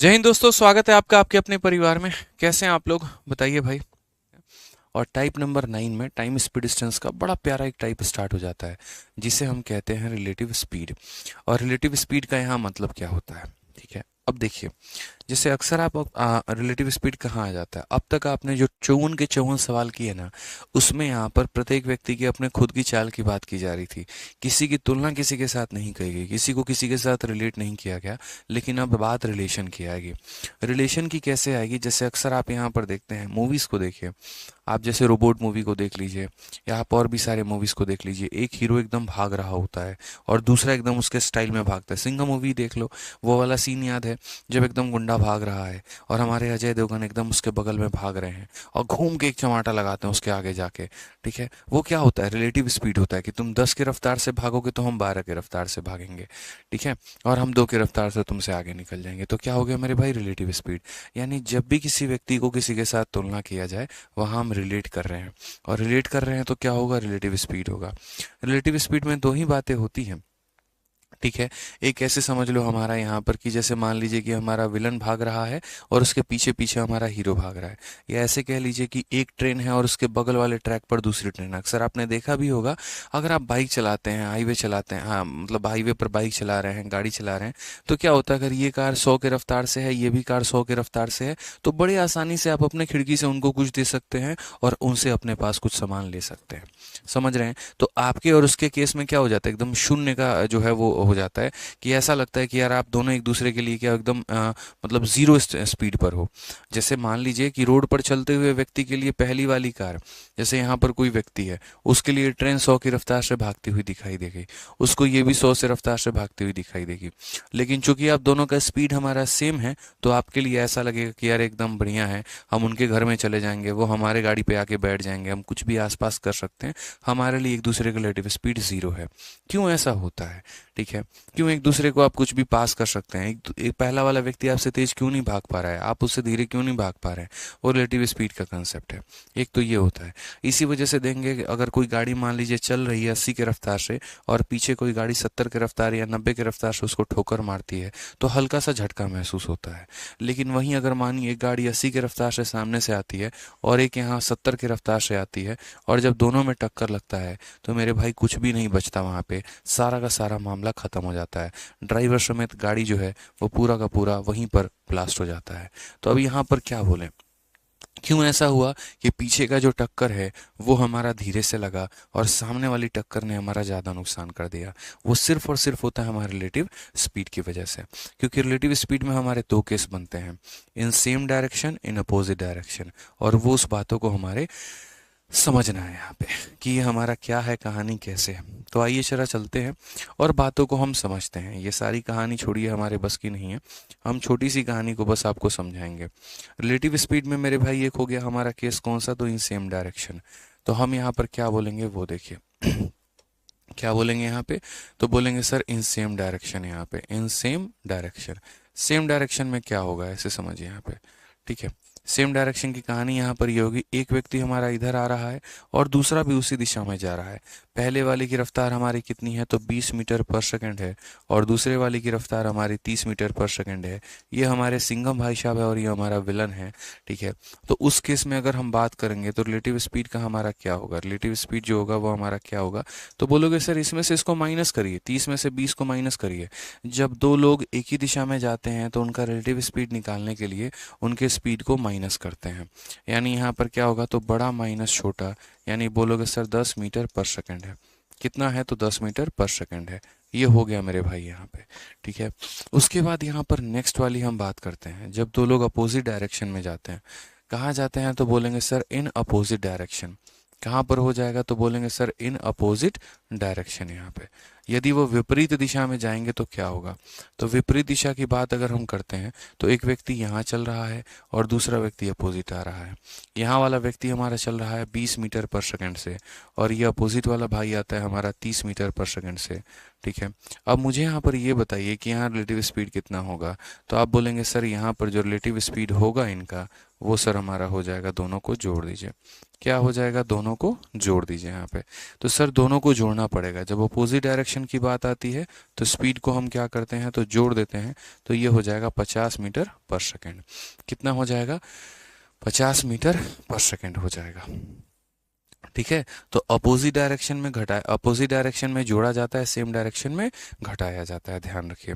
जय हिंद दोस्तों, स्वागत है आपका आपके अपने परिवार में। कैसे हैं आप लोग, बताइए भाई। और टाइप नंबर 9 में टाइम स्पीड डिस्टेंस का बड़ा प्यारा एक टाइप स्टार्ट हो जाता है, जिसे हम कहते हैं रिलेटिव स्पीड। और रिलेटिव स्पीड का यहाँ मतलब क्या होता है, ठीक है। अब देखिए, जैसे अक्सर आप रिलेटिव स्पीड कहाँ आ जाता है। अब तक आपने जो 54 के 54 सवाल किए ना, उसमें यहाँ पर प्रत्येक व्यक्ति की अपने खुद की चाल की बात की जा रही थी। किसी की तुलना किसी के साथ नहीं की गई, किसी को किसी के साथ रिलेट नहीं किया गया। लेकिन अब बात रिलेशन की आएगी। रिलेशन की कैसे आएगी, जैसे अक्सर आप यहाँ पर देखते हैं, मूवीज को देखिए आप। जैसे रोबोट मूवी को देख लीजिए, या आप और भी सारे मूवीज को देख लीजिए। एक हीरो एकदम भाग रहा होता है और दूसरा एकदम उसके स्टाइल में भागता है। सिंघम मूवी देख लो, वो वाला सीन याद है जब एकदम गुंडा भाग रहा है और हमारे अजय देवगन एकदम उसके बगल में भाग रहे हैं और घूम के एक चमाटा लगाते हैं उसके आगे जाके। ठीक है, वो क्या होता है, रिलेटिव स्पीड होता है कि तुम 10 की रफ्तार से भागोगे तो हम 12 की रफ्तार से भागेंगे। ठीक है, और हम 2 की रफ्तार से तुमसे आगे निकल जाएंगे। तो क्या हो गया मेरे भाई, रिलेटिव स्पीड। यानी जब भी किसी व्यक्ति को किसी के साथ तुलना किया जाए, वहां हम रिलेट कर रहे हैं। और रिलेट कर रहे हैं तो क्या होगा, रिलेटिव स्पीड होगा। रिलेटिव स्पीड में दो ही बातें होती हैं, ठीक है। एक ऐसे समझ लो हमारा यहाँ पर कि जैसे मान लीजिए कि हमारा विलन भाग रहा है और उसके पीछे पीछे हमारा हीरो भाग रहा है। या ऐसे कह लीजिए कि एक ट्रेन है और उसके बगल वाले ट्रैक पर दूसरी ट्रेन है। अक्सर आपने देखा भी होगा, अगर आप बाइक चलाते हैं, हाईवे चलाते हैं, हाँ मतलब हाईवे पर बाइक चला रहे हैं, गाड़ी चला रहे हैं, तो क्या होता है, अगर ये कार 100 के रफ्तार से है, ये भी कार 100 के रफ्तार से है, तो बड़े आसानी से आप अपने खिड़की से उनको कुछ दे सकते हैं और उनसे अपने पास कुछ सामान ले सकते हैं। समझ रहे हैं। तो आपके और उसके केस में क्या हो जाता है, एकदम शून्य का जो है वो हो जाता है कि ऐसा लगता है कि यार आप दोनों एक दूसरे के लिए क्या एकदम मतलब जीरो स्पीड पर हो। जैसे मान लीजिए कि रोड पर चलते हुए व्यक्ति के लिए पहली वाली कार, जैसे यहाँ पर कोई व्यक्ति है, उसके लिए ट्रेन 100 की रफ्तार से भागती हुई दिखाई देगी, उसको ये भी 100 से रफ्तार से भागती हुई दिखाई देगी। लेकिन चूंकि आप दोनों का स्पीड हमारा सेम है, तो आपके लिए ऐसा लगेगा कि यार एकदम बढ़िया है, हम उनके घर में चले जाएंगे, वो हमारे गाड़ी पे आके बैठ जाएंगे, हम कुछ भी आसपास कर सकते हैं। हमारे लिए एक दूसरे का रिलेटिव स्पीड जीरो है। क्यों ऐसा होता है, ठीक है। क्यों एक दूसरे को आप कुछ भी पास कर सकते हैं। एक पहला वाला व्यक्ति आपसे तेज क्यों नहीं भाग पा रहा है, आप उससे धीरे क्यों नहीं भाग पा रहे हैं, वो रिलेटिव स्पीड का कंसेप्ट है। एक तो ये होता है। इसी वजह से देंगे कि अगर कोई गाड़ी मान लीजिए चल रही है 80 के रफ्तार से और पीछे कोई गाड़ी 70 के रफ्तार या 90 के रफ्तार से उसको ठोकर मारती है, तो हल्का सा झटका महसूस होता है। लेकिन वहीं अगर मानिए एक गाड़ी 80 के रफ्तार से सामने से आती है और एक यहाँ 70 की रफ्तार से आती है, और जब दोनों में टक्कर लगता है, तो मेरे भाई कुछ भी नहीं बचता वहां पे, सारा का सारा मामला खत्म हो जाता है। ड्राइवर समेत गाड़ी जो है वो पूरा का पूरा वहीं पर ब्लास्ट हो जाता है। तो अब यहाँ पर क्या बोलें, क्यों ऐसा हुआ कि पीछे का जो टक्कर है वो हमारा धीरे से लगा और सामने वाली टक्कर ने हमारा ज़्यादा नुकसान कर दिया। वो सिर्फ और सिर्फ होता है हमारे रिलेटिव स्पीड की वजह से। क्योंकि रिलेटिव स्पीड में हमारे दो केस बनते हैं, in same direction, in opposite direction. और वो उस बातों को हमारे समझना है यहाँ पे कि ये हमारा क्या है, कहानी कैसे है। तो आइए जरा चलते हैं और बातों को हम समझते हैं। ये सारी कहानी छोड़िए, हमारे बस की नहीं है। हम छोटी सी कहानी को बस आपको समझाएंगे। रिलेटिव स्पीड में मेरे भाई एक हो गया हमारा केस कौन सा, तो इन सेम डायरेक्शन। तो हम यहाँ पर क्या बोलेंगे वो देखिए। क्या बोलेंगे यहाँ पे, तो बोलेंगे सर इन सेम डायरेक्शन। यहाँ पे in same direction, same direction में क्या होगा ऐसे समझिए यहाँ पे, ठीक है। सेम डायरेक्शन की कहानी यहाँ पर ये होगी, एक व्यक्ति हमारा इधर आ रहा है और दूसरा भी उसी दिशा में जा रहा है। पहले वाले की रफ्तार हमारी कितनी है, तो 20 मीटर पर सेकंड है, और दूसरे वाले की रफ्तार हमारी 30 मीटर पर सेकंड है। ये हमारे सिंघम भाई साहब है और ये हमारा विलन है, ठीक है। तो उस केस में अगर हम बात करेंगे तो रिलेटिव स्पीड का हमारा क्या होगा, रिलेटिव स्पीड जो होगा वो हमारा क्या होगा। तो बोलोगे सर इसमें से इसको माइनस करिए, 30 में से 20 को माइनस करिए। जब दो लोग एक ही दिशा में जाते हैं तो उनका रिलेटिव स्पीड निकालने के लिए उनके स्पीड को माइनस करते हैं। यानी यहाँ पर क्या होगा, तो बड़ा माइनस छोटा, यानी बोलोगे सर 10 मीटर पर सेकंड है। कितना है, तो 10 मीटर पर सेकंड है। ये हो गया मेरे भाई यहाँ पे, ठीक है। उसके बाद यहाँ पर नेक्स्ट वाली हम बात करते हैं, जब दो लोग अपोजिट डायरेक्शन में जाते हैं। कहाँ जाते हैं, तो बोलेंगे सर इन अपोजिट डायरेक्शन। कहाँ पर हो जाएगा, तो बोलेंगे सर इन अपोजिट डायरेक्शन। यहाँ पे यदि वो विपरीत दिशा में जाएंगे तो क्या होगा, तो विपरीत दिशा की बात अगर हम करते हैं तो एक व्यक्ति यहाँ चल रहा है और दूसरा व्यक्ति अपोजिट आ रहा है। यहाँ वाला व्यक्ति हमारा चल रहा है 20 मीटर पर सेकंड से और ये अपोजिट वाला भाई आता है हमारा 30 मीटर पर सेकंड से, ठीक है। अब मुझे यहाँ पर ये बताइए कि यहाँ रिलेटिव स्पीड कितना होगा। तो आप बोलेंगे सर यहाँ पर जो रिलेटिव स्पीड होगा इनका, वो सर हमारा हो जाएगा, दोनों को जोड़ दीजिए। क्या हो जाएगा, दोनों को जोड़ दीजिए यहाँ पे। तो सर दोनों को जोड़ना पड़ेगा, जब अपोजिट डायरेक्शन डायरेक्शन की बात आती है तो स्पीड को हम क्या करते हैं, तो जोड़ देते हैं, तो ये हो जाएगा 50 मीटर पर सेकेंड। कितना हो जाएगा, 50 मीटर पर सेकेंड हो जाएगा। ठीक है, तो अपोजिट डायरेक्शन में अपोजिट डायरेक्शन में जोड़ा जाता है, सेम डायरेक्शन में घटाया जाता है, ध्यान रखिए।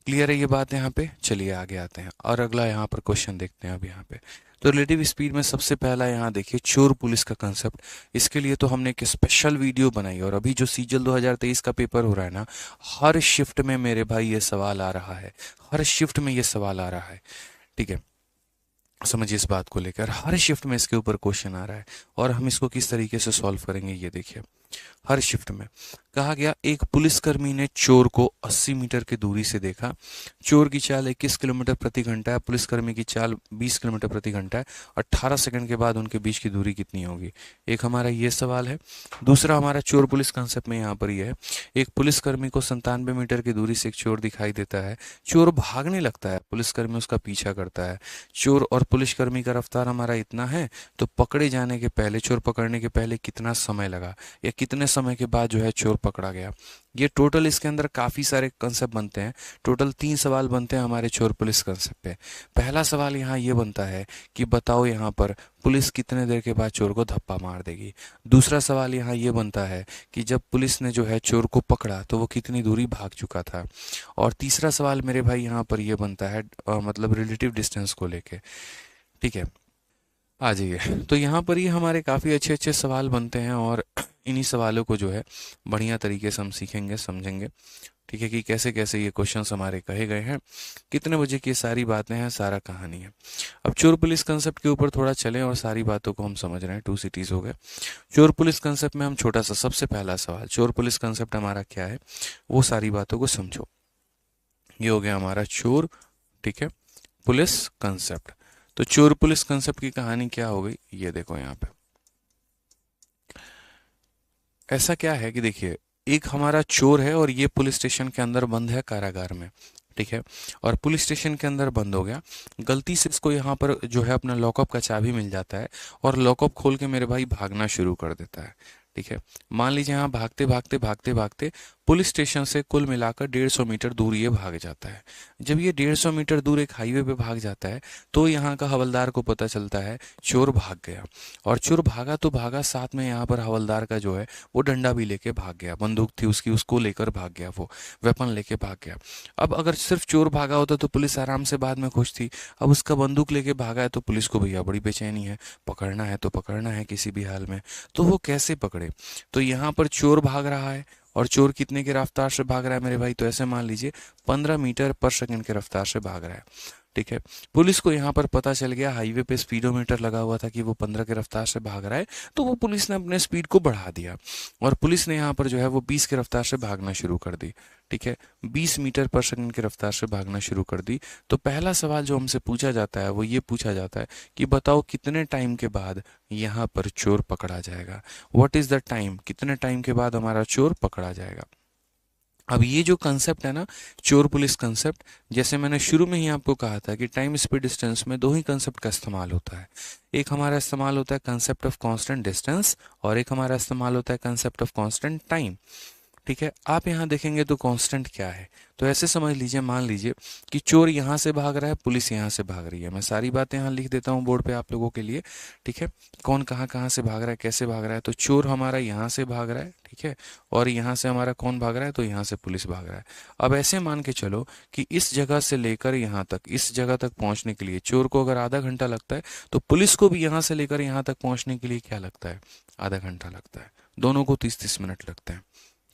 क्लियर है ये बात यहाँ पे? चलिए आगे आते हैं और अगला यहाँ पर क्वेश्चन देखते हैं अब यहाँ पे। तो रिलेटिव स्पीड में सबसे पहला यहाँ देखिए चोर पुलिस का कंसेप्ट। इसके लिए तो हमने एक स्पेशल वीडियो बनाई और अभी जो सीजल 2023 का पेपर हो रहा है ना, हर शिफ्ट में मेरे भाई ये सवाल आ रहा है, हर शिफ्ट में ये सवाल आ रहा है। ठीक है, समझिए इस बात को लेकर, हर शिफ्ट में इसके ऊपर क्वेश्चन आ रहा है और हम इसको किस तरीके से सॉल्व करेंगे ये देखिए। हर शिफ्ट में कहा गया, एक पुलिसकर्मी ने चोर को 80 मीटर की दूरी से देखा। चोर की चाल 21 किलोमीटर प्रति घंटा है, पुलिसकर्मी की चाल 20 किलोमीटर प्रति घंटा है। 18 सेकंड के बाद उनके बीच की दूरी कितनी होगी? एक हमारा ये सवाल है। दूसरा हमारा चोर पुलिस कंसेप्ट में यहाँ पर ये है, एक पुलिसकर्मी को 97 मीटर की दूरी से एक चोर दिखाई देता है। चोर भागने लगता है, पुलिसकर्मी उसका पीछा करता है। चोर और पुलिसकर्मी का रफ्तार हमारा इतना है, तो पकड़े जाने के पहले, चोर पकड़ने के पहले कितना समय लगा या कितने समय के बाद जो है चोर पकड़ा गया। ये टोटल इसके अंदर काफी सारे कंसेप्ट बनते हैं। टोटल 3 सवाल बनते हैं हमारे चोर पुलिस कंसेप्ट पे। पहला सवाल यहाँ ये बनता है कि बताओ यहाँ पर पुलिस कितने देर के बाद चोर को धप्पा मार देगी। दूसरा सवाल यहाँ ये बनता है कि जब पुलिस ने जो है चोर को पकड़ा तो वो कितनी दूरी भाग चुका था। और तीसरा सवाल मेरे भाई यहाँ पर ये बनता है मतलब रिलेटिव डिस्टेंस को लेके। ठीक है, आ जाइए। तो यहाँ पर ये हमारे काफ़ी अच्छे अच्छे सवाल बनते हैं और इन्हीं सवालों को जो है बढ़िया तरीके से हम सीखेंगे, समझेंगे। ठीक है, कि कैसे कैसे ये क्वेश्चंस हमारे कहे गए हैं, कितने बजे की सारी बातें हैं, सारा कहानी है। अब चोर पुलिस कंसेप्ट के ऊपर थोड़ा चलें और सारी बातों को हम समझ रहे हैं। 2 सिटीज हो गए। चोर पुलिस कंसेप्ट में हम छोटा सा, सबसे पहला सवाल, चोर पुलिस कंसेप्ट हमारा क्या है, वो सारी बातों को समझो। ये हो गया हमारा चोर, ठीक है, पुलिस कंसेप्ट। तो चोर पुलिस कंसेप्ट की कहानी क्या हो गई, ये देखो यहाँ पे। ऐसा क्या है कि देखिए, एक हमारा चोर है और ये पुलिस स्टेशन के अंदर बंद है, कारागार में। ठीक है, और पुलिस स्टेशन के अंदर बंद हो गया। गलती से इसको यहाँ पर जो है अपना लॉकअप का चाबी मिल जाता है और लॉकअप खोल के मेरे भाई भागना शुरू कर देता है। ठीक है, मान लीजिए यहाँ भागते भागते भागते भागते पुलिस स्टेशन से कुल मिलाकर 150 मीटर दूर ये भाग जाता है। जब ये 150 मीटर दूर एक हाईवे पे भाग जाता है तो यहाँ का हवलदार को पता चलता है चोर भाग गया। और चोर भागा तो भागा, साथ में यहाँ पर हवलदार का जो है वो डंडा भी लेके भाग गया, बंदूक थी उसकी, उसको लेकर भाग गया, वो वेपन लेके भाग गया। अब अगर सिर्फ चोर भागा होता तो पुलिस आराम से बाद में खुश थी। अब उसका बंदूक लेके भागा है तो पुलिस को भैया बड़ी बेचैनी है, पकड़ना है तो पकड़ना है किसी भी हाल में। तो वो कैसे पकड़े? तो यहाँ पर चोर भाग रहा है और चोर कितने के रफ्तार से भाग रहा है मेरे भाई, तो ऐसे मान लीजिए 15 मीटर पर सेकंड के रफ्तार से भाग रहा है। ठीक है, पुलिस को यहाँ पर पता चल गया, हाईवे पे स्पीडोमीटर लगा हुआ था कि वो 15 के रफ्तार से भाग रहा है, तो वो पुलिस ने अपने स्पीड को बढ़ा दिया और पुलिस ने यहाँ पर जो है वो 20 के रफ्तार से भागना शुरू कर दी। ठीक है, 20 मीटर पर सेकंड के रफ्तार से भागना शुरू कर दी। तो पहला सवाल जो हमसे पूछा जाता है वो ये पूछा जाता है कि बताओ कितने टाइम के बाद यहाँ पर चोर पकड़ा जाएगा। व्हाट इज द टाइम, कितने टाइम के बाद हमारा चोर पकड़ा जाएगा। अब ये जो कंसेप्ट है ना, चोर पुलिस कंसेप्ट, जैसे मैंने शुरू में ही आपको कहा था कि टाइम स्पीड डिस्टेंस में 2 ही कंसेप्ट का इस्तेमाल होता है। एक हमारा इस्तेमाल होता है कंसेप्ट ऑफ कांस्टेंट डिस्टेंस और एक हमारा इस्तेमाल होता है कंसेप्ट ऑफ कांस्टेंट टाइम। ठीक है, आप यहाँ देखेंगे तो कांस्टेंट क्या है, तो ऐसे समझ लीजिए, मान लीजिए कि चोर यहाँ से भाग रहा है, पुलिस यहाँ से भाग रही है। मैं सारी बातें यहाँ लिख देता हूँ बोर्ड पे आप लोगों के लिए। ठीक है, कौन कहाँ कहाँ से भाग रहा है, कैसे भाग रहा है। तो चोर हमारा यहाँ से भाग रहा है, ठीक है, और यहाँ से हमारा कौन भाग रहा है, तो यहाँ से पुलिस भाग रहा है। अब ऐसे मान के चलो कि इस जगह से लेकर यहाँ तक, इस जगह तक पहुँचने के लिए चोर को अगर आधा घंटा लगता है तो पुलिस को भी यहाँ से लेकर यहाँ तक पहुँचने के लिए क्या लगता है, आधा घंटा लगता है। दोनों को 30-30 मिनट लगते हैं।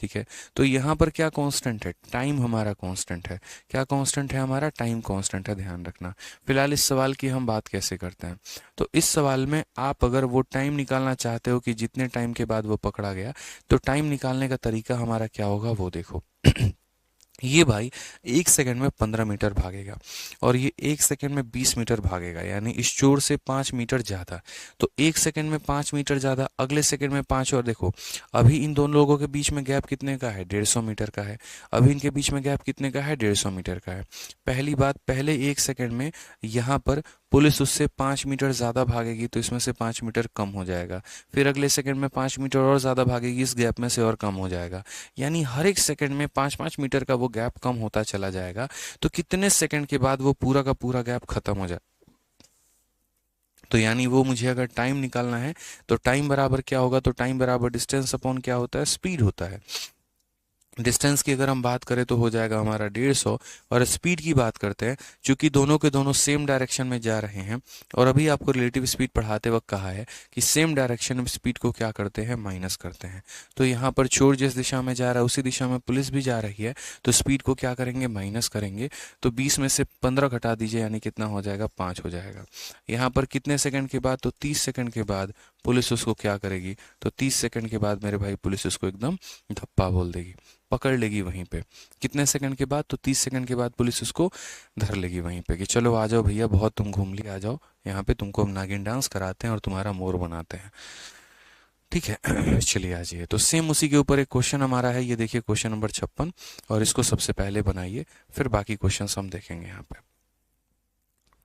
ठीक है, तो यहाँ पर क्या कांस्टेंट है, टाइम हमारा कांस्टेंट है। क्या कांस्टेंट है हमारा, टाइम कांस्टेंट है, ध्यान रखना। फिलहाल इस सवाल की हम बात कैसे करते हैं, तो इस सवाल में आप अगर वो टाइम निकालना चाहते हो कि जितने टाइम के बाद वो पकड़ा गया, तो टाइम निकालने का तरीका हमारा क्या होगा वो देखो। ये भाई 1 सेकंड में 15 मीटर भागेगा और ये 1 सेकंड में 20 मीटर भागेगा, यानी इस चोर से 5 मीटर ज्यादा। तो 1 सेकंड में 5 मीटर ज्यादा, अगले सेकंड में 5 और देखो अभी इन दोनों लोगों के बीच में गैप कितने का है, 150 मीटर का है। अभी इनके बीच में गैप कितने का है, 150 मीटर का है। पहली बात, पहले 1 सेकंड में यहाँ पर पुलिस उससे 5 मीटर ज़्यादा भागेगी तो इसमें से 5 मीटर कम हो जाएगा, फिर अगले सेकंड में 5 मीटर और ज़्यादा भागेगी, इस गैप में से और कम हो जाएगा। यानी हर एक सेकंड में 5-5 मीटर का वो गैप कम होता चला जाएगा। तो कितने सेकंड के बाद वो पूरा का पूरा गैप खत्म हो जाए, तो यानी वो मुझे अगर टाइम निकालना है तो टाइम बराबर क्या होगा, तो टाइम बराबर डिस्टेंस अपॉन क्या होता है, स्पीड होता है। डिस्टेंस की अगर हम बात करें तो हो जाएगा हमारा 150, और स्पीड की बात करते हैं, चूंकि दोनों के दोनों सेम डायरेक्शन में जा रहे हैं, और अभी आपको रिलेटिव स्पीड पढ़ाते वक्त कहा है कि सेम डायरेक्शन में स्पीड को क्या करते हैं, माइनस करते हैं। तो यहाँ पर चोर जिस दिशा में जा रहा है उसी दिशा में पुलिस भी जा रही है, तो स्पीड को क्या करेंगे, माइनस करेंगे। तो 20 में से 15 घटा दीजिए, यानी कितना हो जाएगा, 5 हो जाएगा। यहाँ पर कितने सेकंड के बाद, तो 30 सेकंड के बाद पुलिस उसको क्या करेगी, तो 30 सेकंड के बाद मेरे भाई पुलिस उसको एकदम धप्पा बोल देगी, पकड़ लेगी वहीं पे। कितने सेकंड के बाद, तो 30 सेकंड के बाद पुलिस उसको धर लेगी वहीं पे कि चलो आ जाओ भैया, बहुत तुम घूम लिए, आ जाओ यहाँ पे, तुमको हम नागिन डांस कराते हैं और तुम्हारा मोर बनाते हैं। ठीक है चलिए आ जाइए। तो सेम उसी के ऊपर एक क्वेश्चन हमारा है, ये देखिए क्वेश्चन नंबर 56, और इसको सबसे पहले बनाइए, फिर बाकी क्वेश्चन हम देखेंगे यहाँ पे।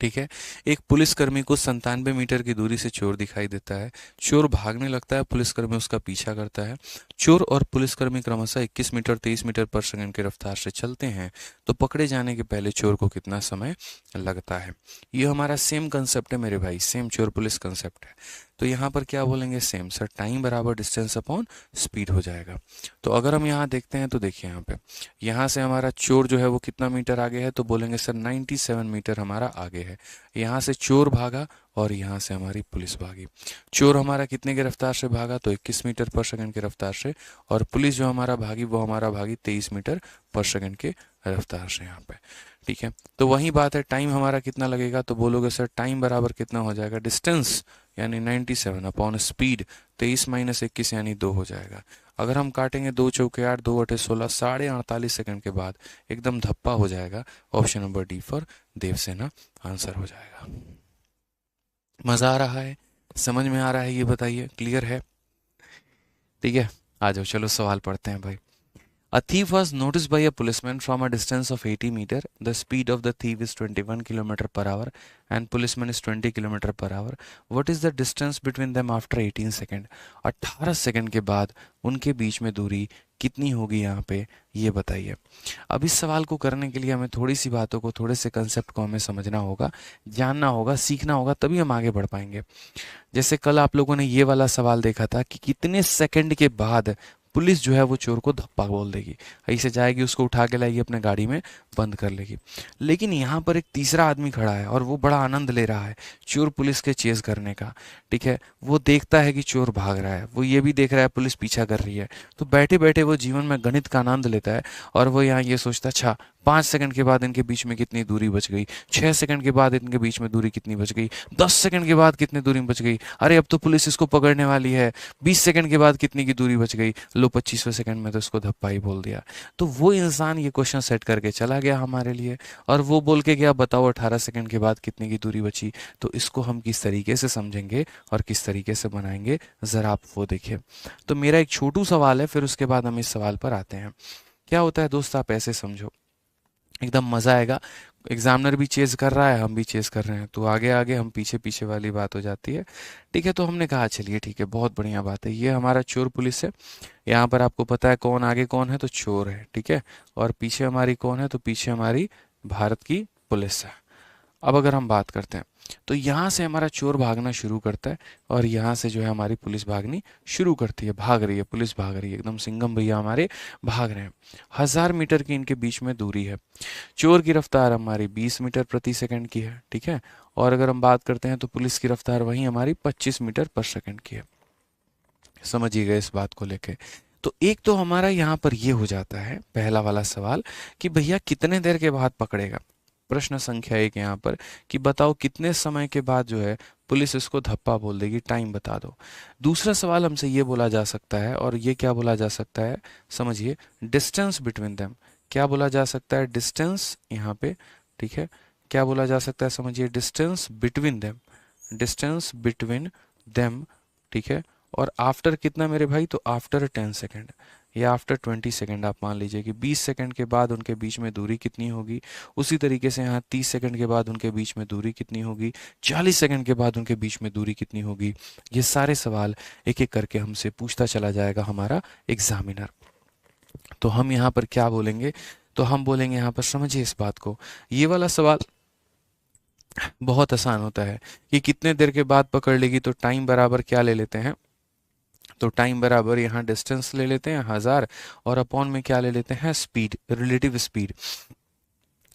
ठीक है, एक पुलिसकर्मी को 97 मीटर की दूरी से चोर दिखाई देता है। चोर भागने लगता है, पुलिसकर्मी उसका पीछा करता है। चोर और पुलिसकर्मी क्रमशः 21 मीटर 23 मीटर पर सेकंड की रफ्तार से चलते हैं, तो पकड़े जाने के पहले चोर को कितना समय लगता है। ये हमारा सेम कंसेप्ट है मेरे भाई, सेम चोर पुलिस कंसेप्ट है। तो यहाँ पर क्या बोलेंगे, सेम सर, टाइम बराबर डिस्टेंस अपॉन स्पीड हो जाएगा। तो अगर हम यहाँ देखते हैं तो देखिए यहाँ पे, यहाँ से हमारा चोर जो है वो कितना मीटर आगे है, तो बोलेंगे सर 97 मीटर हमारा आगे है। यहाँ से चोर भागा और यहाँ से हमारी पुलिस भागी। चोर हमारा कितने की रफ्तार से भागा, तो 21 मीटर पर सेकंड की रफ्तार से, और पुलिस जो हमारा भागी वो हमारा भागी 23 मीटर पर सेकंड के रफ्तार से यहाँ पे। ठीक है, तो वही बात है, टाइम हमारा कितना लगेगा, तो बोलोगे सर टाइम बराबर कितना हो जाएगा, डिस्टेंस यानी 97 अपॉन स्पीड 23 माइनस 21 यानी 2 हो जाएगा। अगर हम काटेंगे 2 चौके 8, 2 अठे 16, 48.5 सेकंड के बाद एकदम धप्पा हो जाएगा। Option number D for Devasena answer हो जाएगा। मजा आ रहा है, समझ में आ रहा है, ये बताइए, क्लियर है। ठीक है, आ जाओ, चलो सवाल पढ़ते हैं भाई। A thief was noticed by a policeman from a distance of 80 meter. The speed of the thief is 21 kilometer per hour and policeman is 20 kilometer per hour. What is the distance between them after 18 second? 18 second के बाद उनके बीच में दूरी कितनी होगी यहाँ पे, ये बताइए। अब इस सवाल को करने के लिए हमें थोड़ी सी बातों को, थोड़े से कंसेप्ट को हमें समझना होगा, जानना होगा, सीखना होगा, तभी हम आगे बढ़ पाएंगे। जैसे कल आप लोगों ने ये वाला सवाल देखा था कि कितने सेकंड के बाद पुलिस जो है वो चोर को धप्पा बोल देगी, ऐसे जाएगी, उसको उठा के लाएगी, अपने गाड़ी में बंद कर लेगी। लेकिन यहाँ पर एक तीसरा आदमी खड़ा है और वो बड़ा आनंद ले रहा है चोर पुलिस के चेज करने का। ठीक है, वो देखता है कि चोर भाग रहा है, वो ये भी देख रहा है पुलिस पीछा कर रही है, तो बैठे बैठे वो जीवन में गणित का आनंद लेता है। और वो यहाँ ये सोचता है, अच्छा 5 सेकंड के बाद इनके बीच में कितनी दूरी बच गई, 6 सेकंड के बाद इनके बीच में दूरी कितनी बच गई, 10 सेकंड के बाद कितनी दूरी बच गई, अरे अब तो पुलिस इसको पकड़ने वाली है, 20 सेकंड के बाद कितनी की दूरी बच गई, लो 25वें सेकंड में तो इसको धप्पा ही बोल दिया। तो वो इंसान ये क्वेश्चन सेट करके चला गया हमारे लिए, और वो बोल के गया, बताओ 18 सेकंड के बाद कितनी की दूरी बची। तो इसको हम किस तरीके से समझेंगे और किस तरीके से बनाएंगे, जरा आप वो देखिए। तो मेरा एक छोटू सवाल है, फिर उसके बाद हम इस सवाल पर आते हैं। क्या होता है दोस्त, आप ऐसे समझो, एकदम मजा आएगा। एग्जामिनर भी चेज कर रहा है, हम भी चेज कर रहे हैं, तो आगे आगे हम पीछे पीछे वाली बात हो जाती है। ठीक है, तो हमने कहा चलिए ठीक है, बहुत बढ़िया बात है, ये हमारा चोर पुलिस है। यहाँ पर आपको पता है कौन आगे कौन है, तो चोर है। ठीक है, और पीछे हमारी कौन है, तो पीछे हमारी भारत की पुलिस है। अब अगर हम बात करते हैं तो यहाँ से हमारा चोर भागना शुरू करता है, और यहाँ से जो है हमारी पुलिस भागनी शुरू करती है, भाग रही है, पुलिस भाग रही है, एकदम सिंघम भैया हमारे भाग रहे हैं। 1000 मीटर की इनके बीच में दूरी है। चोर की रफ्तार हमारी 20 मीटर प्रति सेकंड की है। ठीक है, और अगर हम बात करते हैं तो पुलिस की रफ्तार वही हमारी 25 मीटर पर सेकंड की है। समझिएगा इस बात को लेके। तो एक तो हमारा यहाँ पर ये हो जाता है पहला वाला सवाल कि भैया कितने देर के बाद पकड़ेगा। प्रश्न संख्या 1 यहाँ पर कि बताओ कितने समय के बाद जो है पुलिस इसको धप्पा बोल देगी, टाइम बता दो। दूसरा सवाल हमसे ये बोला जा सकता है, और ये क्या बोला जा सकता है, समझिए, डिस्टेंस बिटवीन देम। क्या बोला जा सकता है, डिस्टेंस यहाँ पे। ठीक है, क्या बोला जा सकता है, समझिए, distance between them, distance between them. ठीक है, और आफ्टर कितना मेरे भाई, तो आफ्टर 10 सेकेंड, या आफ्टर 20 सेकेंड आप मान लीजिए कि 20 सेकेंड के बाद उनके बीच में दूरी कितनी होगी। उसी तरीके से यहाँ 30 सेकेंड के बाद उनके बीच में दूरी कितनी होगी, 40 सेकेंड के बाद उनके बीच में दूरी कितनी होगी। ये सारे सवाल एक एक करके हमसे पूछता चला जाएगा हमारा एग्जामिनर। तो हम यहाँ पर क्या बोलेंगे, तो हम बोलेंगे यहाँ पर, समझिए इस बात को, ये वाला सवाल बहुत आसान होता है कि कितने देर के बाद पकड़ लेगी, तो टाइम बराबर क्या ले लेते हैं, तो टाइम बराबर यहाँ डिस्टेंस ले लेते हैं 1000 और अपॉन में क्या ले लेते हैं, स्पीड, रिलेटिव स्पीड।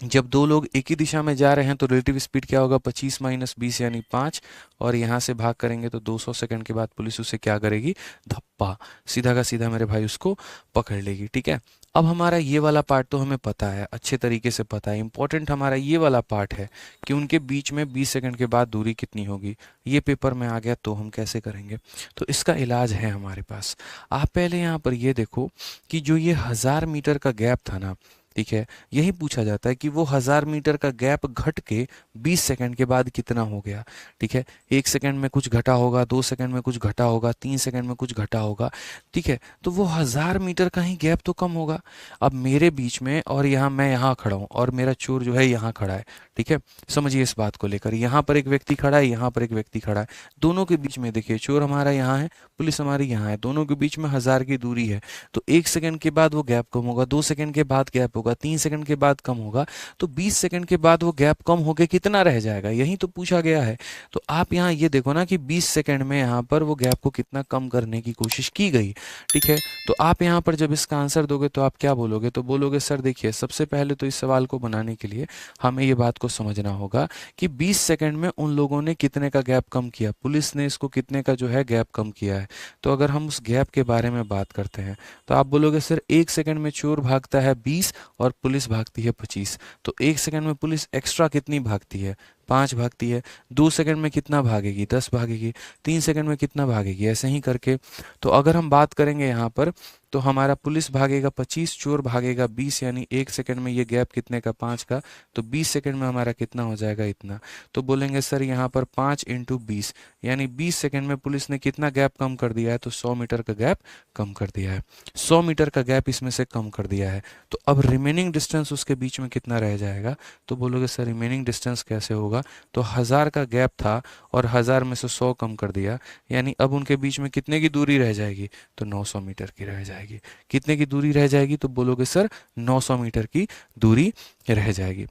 जब दो लोग एक ही दिशा में जा रहे हैं तो रिलेटिव स्पीड क्या होगा, 25 माइनस 20 यानी 5, और यहाँ से भाग करेंगे तो 200 सेकंड के बाद पुलिस उसे क्या करेगी, धप्पा, सीधा का सीधा मेरे भाई उसको पकड़ लेगी। ठीक है, अब हमारा ये वाला पार्ट तो हमें पता है, अच्छे तरीके से पता है। इंपॉर्टेंट हमारा ये वाला पार्ट है कि उनके बीच में 20 सेकंड के बाद दूरी कितनी होगी। ये पेपर में आ गया तो हम कैसे करेंगे, तो इसका इलाज है हमारे पास। आप पहले यहाँ पर ये देखो कि जो ये 1000 मीटर का गैप था ना, ठीक है, यही पूछा जाता है कि वो 1000 मीटर का गैप घट के 20 सेकंड के बाद कितना हो गया। ठीक है, 1 सेकंड में कुछ घटा होगा, 2 सेकंड में कुछ घटा होगा, 3 सेकंड में कुछ घटा होगा। ठीक है, तो वो 1000 मीटर का ही गैप तो कम होगा। अब मेरे बीच में और यहाँ मैं यहाँ खड़ा हूँ और मेरा चोर जो है यहाँ खड़ा है। ठीक है, समझिए इस बात को लेकर, यहाँ पर एक व्यक्ति खड़ा है, यहाँ पर एक व्यक्ति खड़ा है, दोनों के बीच में देखिए चोर हमारा यहाँ है, पुलिस हमारी यहाँ है, दोनों के बीच में 1000 की दूरी है। तो 1 सेकंड के बाद वो गैप कम होगा, 2 सेकंड के बाद गैप होगा, 3 सेकंड के बाद कम होगा, तो 20 सेकंड के बाद वो गैप कम होके कितना रह जाएगा, यही तो पूछा गया है। तो आप यहाँ ये देखो ना कि 20 सेकंड में यहाँ पर वो गैप को कितना कम करने की कोशिश की गई। ठीक है, तो आप यहाँ पर जब इसका आंसर दोगे तो आप क्या बोलोगे, तो बोलोगे सर देखिए, सबसे पहले तो इस सवाल को बनाने के लिए हमें ये बात को समझना होगा कि 20 सेकंड में उन लोगों ने कितने का गैप कम किया, पुलिस ने इसको कितने का जो है गैप कम किया है। तो अगर हम उस गैप के बारे में बात करते हैं तो आप बोलोगे सर 1 सेकंड में चोर भागता है 20 और पुलिस भागती है 25, तो 1 सेकंड में पुलिस एक्स्ट्रा कितनी भागती है, 5 भागती है। 2 सेकंड में कितना भागेगी, 10 भागेगी। 3 सेकंड में कितना भागेगी, ऐसे ही करके। तो अगर हम बात करेंगे यहाँ पर, तो हमारा पुलिस भागेगा 25, चोर भागेगा 20, यानी 1 सेकंड में ये गैप कितने का, 5 का, तो 20 सेकंड में हमारा कितना हो जाएगा, इतना। तो बोलेंगे सर यहाँ पर 5 इंटू 20, यानी 20 सेकंड में पुलिस ने कितना गैप कम कर दिया है, तो 100 मीटर का गैप कम कर दिया है, 100 मीटर का गैप इसमें से कम कर दिया है। तो अब रिमेनिंग डिस्टेंस उसके बीच में कितना रह जाएगा, तो बोलोगे सर रिमेनिंग डिस्टेंस कैसे होगा, तो 1000 का गैप था और 1000 में से 100 कम कर दिया, यानी अब उनके बीच में कितने की दूरी रह जाएगी, तो 900 मीटर की रह जाएगी। कितने की दूरी रह जाएगी, तो बोलोगे सर 900 मीटर की दूरी रह जाएगी।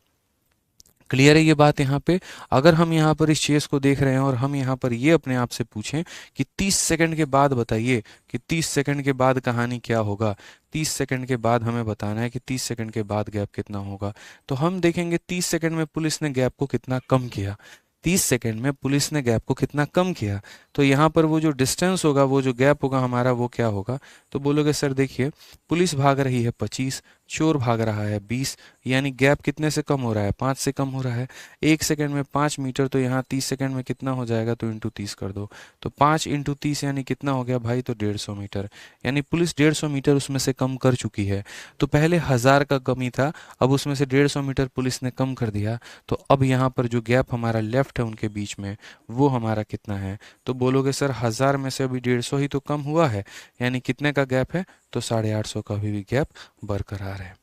क्लियर है ये बात यहाँ पे। अगर हम यहाँ पर इस चीज को देख रहे हैं और हम यहाँ पर ये अपने आप से पूछें कि 30 सेकंड के बाद बताइए कि 30 सेकंड के बाद कहानी क्या होगा, 30 सेकंड के बाद हमें बताना है कि 30 सेकंड के बाद गैप कितना होगा। तो हम देखेंगे 30 सेकंड में पुलिस ने गैप को कितना कम किया, 30 सेकंड में पुलिस ने गैप को कितना कम किया। तो यहाँ पर वो जो डिस्टेंस होगा, वो जो गैप होगा हमारा, वो क्या होगा, तो बोलोगे सर देखिए, पुलिस भाग रही है 25, चोर भाग रहा है 20, यानी गैप कितने से कम हो रहा है, 5 से कम हो रहा है। 1 सेकंड में 5 मीटर, तो यहाँ 30 सेकंड में कितना हो जाएगा, तो इंटू 30 कर दो, तो 5 इंटू 30 यानी कितना हो गया भाई, तो 150 मीटर, यानी पुलिस 150 मीटर उसमें से कम कर चुकी है। तो पहले 1000 का कमी था, अब उसमें से 150 मीटर पुलिस ने कम कर दिया। तो अब यहाँ पर जो गैप हमारा लेफ्ट है उनके बीच में, वो हमारा कितना है, तो बोलोगे सर 1000 में से अभी 150 ही तो कम हुआ है, यानी कितने का गैप है, तो 850 का अभी भी गैप बरकरार है,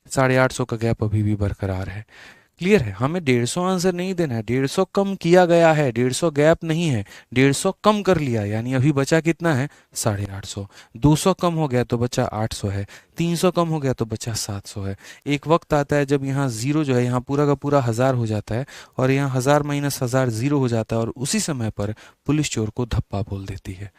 850 का गैप अभी भी बरकरार है। क्लियर है, हमें 150 आंसर नहीं देना है, 150 कम किया गया है, 150 गैप नहीं है, 150 कम कर लिया, यानी अभी बचा कितना है, 850। 200 कम हो गया तो बचा 800 है, 300 कम हो गया तो बचा 700 है। एक वक्त आता है जब यहाँ जीरो जो है, यहाँ पूरा का पूरा 1000 हो जाता है और यहाँ 1000 माइनस 1000 जीरो हो जाता है, और उसी समय पर पुलिस चोर को धप्पा बोल देती है।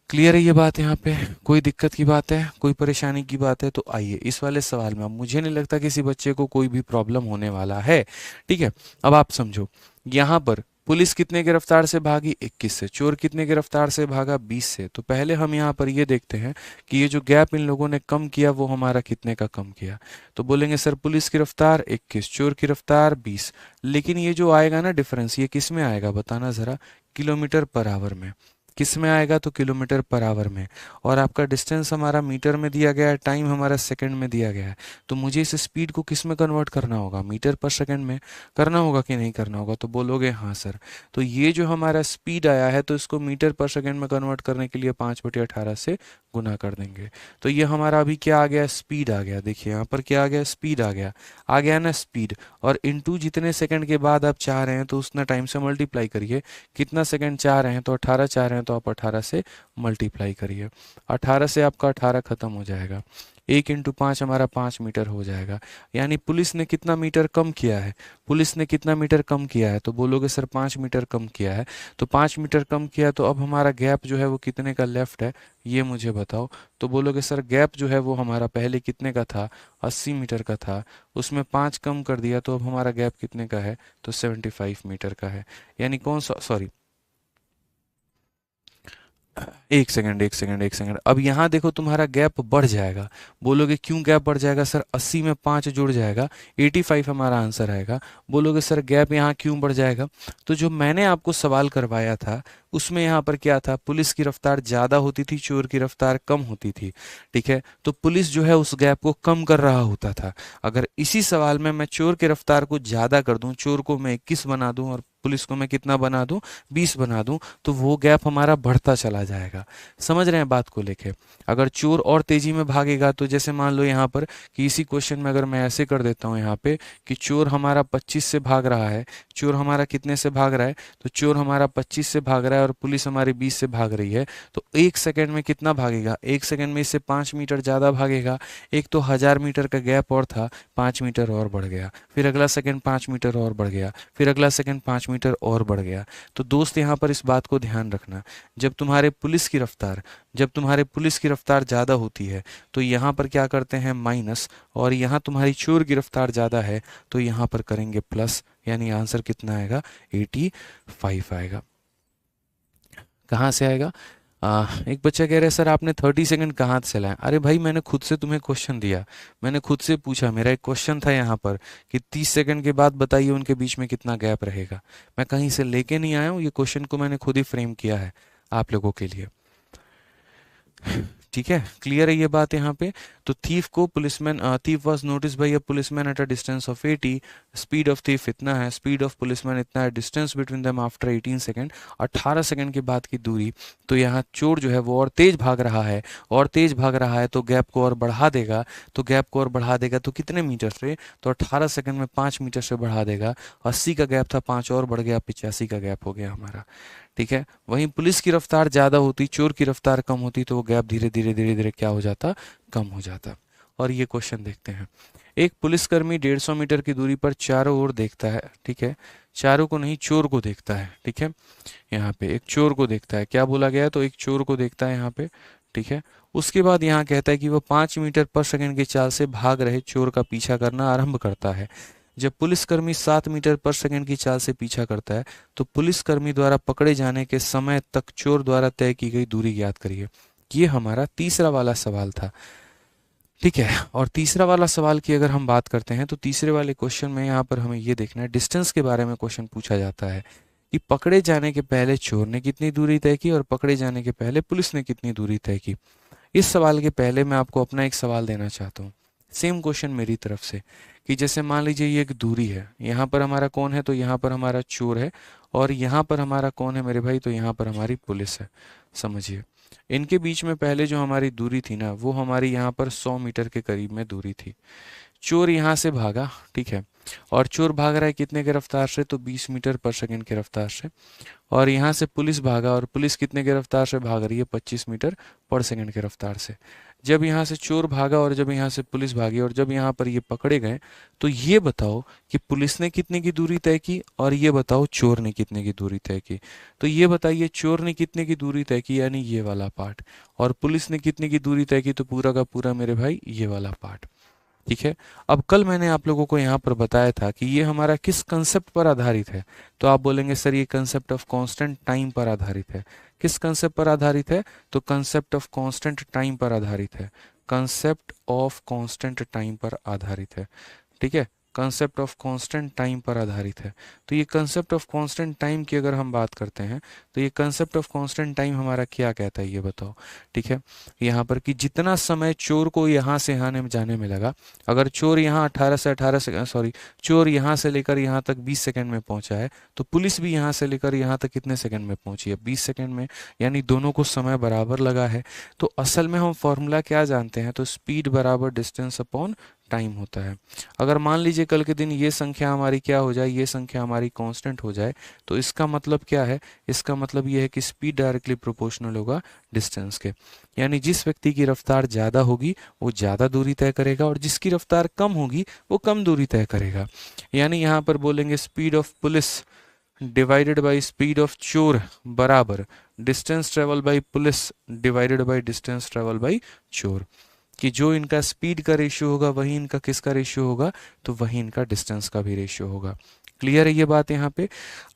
क्लियर है ये बात, यहाँ पे कोई दिक्कत की बात है, कोई परेशानी की बात है, तो आइए इस वाले सवाल में, अब मुझे नहीं लगता किसी बच्चे को कोई भी प्रॉब्लम होने वाला है। ठीक है, अब आप समझो, यहाँ पर पुलिस कितने की रफ्तार से भागी, 21 से, चोर कितने की रफ्तार से भागा, 20 से। तो पहले हम यहाँ पर ये देखते हैं कि ये जो गैप इन लोगों ने कम किया वो हमारा कितने का कम किया। तो बोलेंगे सर पुलिस की रफ्तार 21, चोर की रफ्तार 20, लेकिन ये जो आएगा ना डिफरेंस, ये किस में आएगा बताना जरा, किलोमीटर पर आवर में। किस में आएगा, तो किलोमीटर पर आवर में। और आपका डिस्टेंस हमारा मीटर में दिया गया है, टाइम हमारा सेकंड में दिया गया है, तो मुझे इस स्पीड को किस में कन्वर्ट करना होगा, मीटर पर सेकंड में करना होगा कि नहीं करना होगा, तो बोलोगे हाँ सर। तो ये जो हमारा स्पीड आया है, तो इसको मीटर पर सेकंड में कन्वर्ट करने के लिए 5/18 से गुना कर देंगे। तो ये हमारा अभी क्या आ गया, स्पीड आ गया। देखिए यहाँ पर क्या आ गया, स्पीड आ गया ना स्पीड। और इनटू जितने सेकंड के बाद आप चाह रहे हैं तो उतना टाइम से मल्टीप्लाई करिए। कितना सेकंड चाह रहे हैं तो 18 चाह रहे हैं तो आप 18 से मल्टीप्लाई करिए। 18 से आपका 18 खत्म हो जाएगा। 1 × 5 हमारा 5 मीटर हो जाएगा। यानी पुलिस ने कितना मीटर कम किया है, पुलिस ने कितना मीटर कम किया है, तो बोलोगे सर 5 मीटर कम किया है। तो 5 मीटर कम किया तो अब हमारा गैप जो है वो कितने का लेफ्ट है, ये मुझे बताओ। तो बोलोगे सर गैप जो है वो हमारा पहले कितने का था, 80 मीटर का था, उसमें 5 कम कर दिया तो अब हमारा गैप कितने का है, तो 75 मीटर का है। यानी कौन सा, सॉरी, एक सेकंड एक सेकंड एक सेकंड, अब यहाँ देखो तुम्हारा गैप बढ़ जाएगा। बोलोगे क्यों गैप बढ़ जाएगा सर, 80 में 5 जुड़ जाएगा, 85 हमारा आंसर आएगा। बोलोगे सर गैप यहाँ क्यों बढ़ जाएगा, तो जो मैंने आपको सवाल करवाया था उसमें यहाँ पर क्या था, पुलिस की रफ्तार ज़्यादा होती थी, चोर की रफ्तार कम होती थी। ठीक है, तो पुलिस जो है उस गैप को कम कर रहा होता था। अगर इसी सवाल में मैं चोर की रफ्तार को ज़्यादा कर दूं, चोर को मैं 21 बना दूं और पुलिस को मैं कितना बना दूं, 20 बना दूं, तो वो गैप हमारा बढ़ता चला जाएगा। समझ रहे हैं बात को लेके। अगर चोर और तेजी में भागेगा तो जैसे मान लो यहाँ पर कि इसी क्वेश्चन में अगर मैं ऐसे कर देता हूँ यहाँ पे कि चोर हमारा 25 से भाग रहा है, चोर हमारा कितने से भाग रहा है, तो चोर हमारा 25 से भाग रहा है और पुलिस हमारी 20 से भाग रही है, तो 1 सेकंड में कितना भागेगा, 1 सेकंड में इससे 5 मीटर ज़्यादा भागेगा। एक तो 1000 मीटर का गैप और था, 5 मीटर और बढ़ गया, फिर अगला सेकंड 5 मीटर और बढ़ गया, फिर अगला सेकंड 5 मीटर और बढ़ गया। तो दोस्त यहाँ पर इस बात को ध्यान रखना, जब तुम्हारे पुलिस की रफ्तार, जब तुम्हारे पुलिस की रफ्तार ज़्यादा होती है तो यहाँ पर क्या करते हैं माइनस, और यहाँ तुम्हारी चोर की रफ्तार ज़्यादा है तो यहाँ पर करेंगे प्लस। यानी आंसर कितना आएगा, 85 आएगा। कहाँ से आएगा, एक बच्चा कह रहा है सर आपने 30 सेकंड कहाँ से लाया। अरे भाई मैंने खुद से तुम्हें क्वेश्चन दिया, मैंने खुद से पूछा, मेरा एक क्वेश्चन था यहाँ पर कि 30 सेकंड के बाद बताइए उनके बीच में कितना गैप रहेगा। मैं कहीं से लेके नहीं आया हूँ, ये क्वेश्चन को मैंने खुद ही फ्रेम किया है आप लोगों के लिए। ठीक है, क्लियर है ये बात यहाँ पे। तो थीफ को policeman, thief was notice bye a policeman at a distance of 80, speed of thief इतना है, स्पीड ऑफ पुलिसमैन इतना है, distance between them after 18 second, 18 second के बाद की दूरी। तो यहाँ चोर जो है वो और तेज भाग रहा है, और तेज भाग रहा है तो गैप को और बढ़ा देगा, तो गैप को और बढ़ा देगा तो कितने मीटर से, तो 18 सेकंड में 5 मीटर से बढ़ा देगा। 80 का गैप था, 5 और बढ़ गया, 85 का गैप हो गया हमारा। ठीक है, वहीं पुलिस की रफ्तार ज़्यादा होती, चोर की रफ्तार कम होती, तो वो गैप धीरे धीरे धीरे धीरे क्या हो जाता, कम हो जाता। और ये क्वेश्चन देखते हैं। एक पुलिसकर्मी 150 मीटर की दूरी पर चारों ओर देखता है। ठीक है, चारों को नहीं, चोर को देखता है। ठीक है, यहाँ पे एक चोर को देखता है, क्या बोला गया है, तो एक चोर को देखता है यहाँ पे। ठीक है, उसके बाद यहाँ कहता है कि वह 5 मीटर पर सेकंड की चाल से भाग रहे चोर का पीछा करना आरंभ करता है। जब पुलिसकर्मी 7 मीटर पर सेकंड की चाल से पीछा करता है तो पुलिसकर्मी द्वारा पकड़े जाने के समय तक चोर द्वारा तय की गई दूरी ज्ञात करिए। ये हमारा तीसरा वाला सवाल था। ठीक है, और तीसरा वाला सवाल की अगर हम बात करते हैं तो तीसरे वाले क्वेश्चन में यहाँ पर हमें ये देखना है, डिस्टेंस के बारे में क्वेश्चन पूछा जाता है कि पकड़े जाने के पहले चोर ने कितनी दूरी तय की और पकड़े जाने के पहले पुलिस ने कितनी दूरी तय की। इस सवाल के पहले मैं आपको अपना एक सवाल देना चाहता हूँ, सेम क्वेश्चन मेरी तरफ से, कि जैसे मान लीजिए ये एक दूरी है, यहाँ पर हमारा कौन है, तो यहाँ पर हमारा चोर है, और यहाँ पर हमारा कौन है मेरे भाई, तो यहाँ पर हमारी पुलिस है। समझिए, इनके बीच में पहले जो हमारी दूरी थी ना, वो हमारी यहाँ पर 100 मीटर के करीब में दूरी थी। चोर यहाँ से भागा, ठीक है, और चोर भाग रहा है कितने के रफ्तार से, तो 20 मीटर पर सेकंड के रफ्तार से। और यहाँ से पुलिस भागा, और पुलिस कितने के रफ्तार से भाग रही है, 25 मीटर पर सेकंड के रफ्तार से। जब यहाँ से चोर भागा और जब यहाँ से पुलिस भागी और जब यहाँ पर ये पकड़े गए, तो ये बताओ कि पुलिस ने कितने की दूरी तय की और ये बताओ चोर ने कितने की दूरी तय की। तो ये बताइए चोर ने कितने की दूरी तय की, यानी ये वाला पार्ट, और पुलिस ने कितने की दूरी तय की, तो पूरा का पूरा मेरे भाई ये वाला पार्ट। ठीक है, अब कल मैंने आप लोगों को यहाँ पर बताया था कि ये हमारा किस कंसेप्ट पर आधारित है, तो आप बोलेंगे सर ये कंसेप्ट ऑफ कांस्टेंट टाइम पर आधारित है। किस कंसेप्ट पर आधारित है, तो कंसेप्ट ऑफ कांस्टेंट टाइम पर आधारित है, कंसेप्ट ऑफ कांस्टेंट टाइम पर आधारित है। ठीक है, कंसेप्ट ऑफ कांस्टेंट टाइम पर आधारित है। तो ये कंसेप्ट ऑफ कांस्टेंट टाइम की अगर हम बात करते हैं तो ये कंसेप्ट ऑफ कांस्टेंट टाइम हमारा क्या कहता है ये बताओ। ठीक है, यहाँ पर कि जितना समय चोर को यहाँ से आने जाने में लगा, अगर चोर यहाँ 18 से चोर यहाँ से लेकर यहाँ तक 20 सेकंड में पहुंचा है, तो पुलिस भी यहाँ से लेकर यहाँ तक कितने सेकंड में पहुंची है, 20 सेकंड में, यानी दोनों को समय बराबर लगा है। तो असल में हम फॉर्मूला क्या जानते हैं, तो स्पीड बराबर डिस्टेंस अपॉन टाइम होता है। अगर मान लीजिए कल के दिन ये संख्या हमारी क्या हो जाए, ये संख्या हमारी कांस्टेंट हो जाए, तो इसका मतलब क्या है, इसका मतलब ये है कि स्पीड डायरेक्टली प्रोपोर्शनल होगा डिस्टेंस के, यानी जिस व्यक्ति की रफ्तार ज़्यादा होगी वो ज़्यादा दूरी तय करेगा और जिसकी रफ्तार कम होगी वो कम दूरी तय करेगा। यानी यहाँ पर बोलेंगे speed of police divided by speed of चोर बराबर distance travel by police divided by distance travel by चोर, कि जो इनका स्पीड का रेशियो होगा वही इनका किसका रेशियो होगा, तो वही इनका डिस्टेंस का भी रेशियो होगा। क्लियर है ये बात यहाँ पे।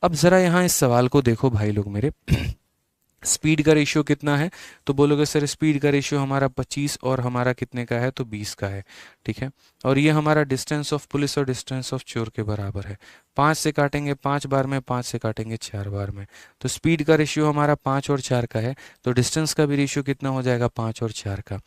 अब जरा यहाँ इस सवाल को देखो भाई लोग मेरे स्पीड का रेशियो कितना है, तो बोलोगे सर स्पीड का रेशियो हमारा 25 और हमारा कितने का है, तो 20 का है। ठीक है, और ये हमारा डिस्टेंस ऑफ पुलिस और डिस्टेंस ऑफ चोर के बराबर है। 5 से काटेंगे 5 बार में, 5 से काटेंगे 4 बार में, तो स्पीड का रेशियो हमारा 5 और 4 का है, तो डिस्टेंस का भी रेशियो कितना हो जाएगा, 5 और 4 का।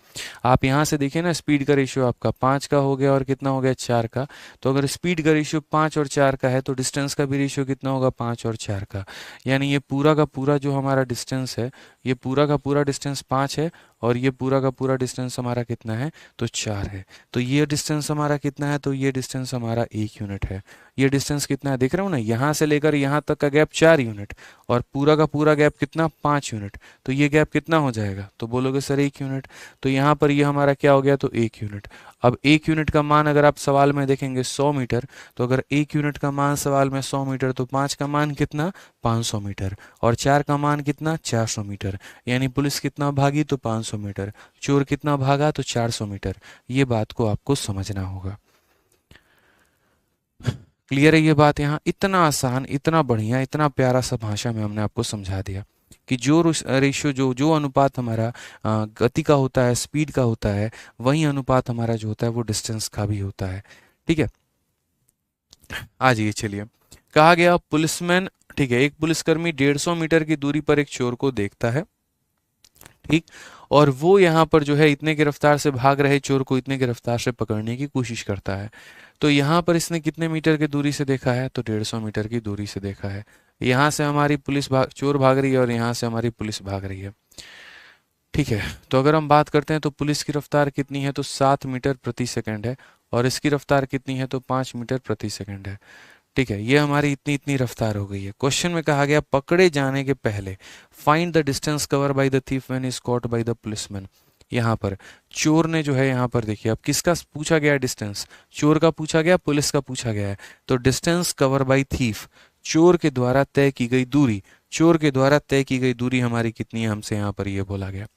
आप यहाँ से देखिए ना, स्पीड का रेशियो आपका 5 का हो गया और कितना हो गया, 4 का। तो अगर स्पीड का रेशियो 5 और 4 का है तो डिस्टेंस का भी रेशियो कितना होगा, 5 और 4 का। यानी ये पूरा का पूरा जो हमारा डिस्टेंस है, ये पूरा का पूरा डिस्टेंस 5 है और ये पूरा का पूरा डिस्टेंस हमारा कितना है, तो 4 है। तो ये डिस्टेंस हमारा कितना है, तो ये डिस्टेंस हमारा 1 यूनिट है। ये डिस्टेंस कितना है देख रहे हो ना, यहाँ से लेकर यहाँ तक का गैप 4 यूनिट और पूरा का पूरा गैप कितना, 5 यूनिट। तो ये गैप कितना हो जाएगा, तो बोलोगे सर 1 यूनिट। तो यहाँ पर ये हमारा क्या हो गया, तो 1 यूनिट। अब 1 यूनिट का मान अगर आप सवाल में देखेंगे 100 मीटर, तो अगर 1 यूनिट का मान सवाल में 100 मीटर, तो 5 का मान कितना, 500 मीटर, और 4 का मान कितना, 400 मीटर। यानी पुलिस कितना भागी, तो 500 मीटर, चोर कितना भागा, तो 400 मीटर। ये बात को आपको समझना होगा। क्लियर है ये बात। यहाँ इतना आसान, इतना बढ़िया, इतना प्यारा सा भाषा में हमने आपको समझा दिया कि जो रेशियो, जो जो अनुपात हमारा गति का होता है, स्पीड का होता है, वही अनुपात हमारा जो होता है वो डिस्टेंस का भी होता है। ठीक है, आ जाइए चलिए। कहा गया पुलिसमैन, ठीक है, एक पुलिसकर्मी 150 मीटर की दूरी पर एक चोर को देखता है, ठीक, और वो यहाँ पर जो है इतने की रफ्तार से भाग रहे चोर को इतने की रफ्तार से पकड़ने की कोशिश करता है। तो यहाँ पर इसने कितने मीटर की दूरी से देखा है, तो 150 मीटर की दूरी से देखा है। यहाँ से हमारी चोर भाग रही है और यहाँ से हमारी पुलिस भाग रही है। ठीक है, तो अगर हम बात करते हैं तो पुलिस की रफ्तार कितनी है, तो 7 मीटर प्रति सेकंड है, और इसकी रफ्तार कितनी है, तो 5 मीटर प्रति सेकंड है। ठीक है, ये हमारी इतनी इतनी रफ्तार हो गई है। क्वेश्चन में कहा गया पकड़े जाने के पहले find the distance cover by the thief when is caught by the policeman. यहाँ पर चोर ने जो है, यहाँ पर देखिए अब किसका पूछा गया है डिस्टेंस, चोर का पूछा गया, पुलिस का पूछा गया है। तो डिस्टेंस कवर बाय थीफ, चोर के द्वारा तय की गई दूरी, चोर के द्वारा तय की गई दूरी हमारी कितनी है, हमसे यहाँ पर ये बोला गया।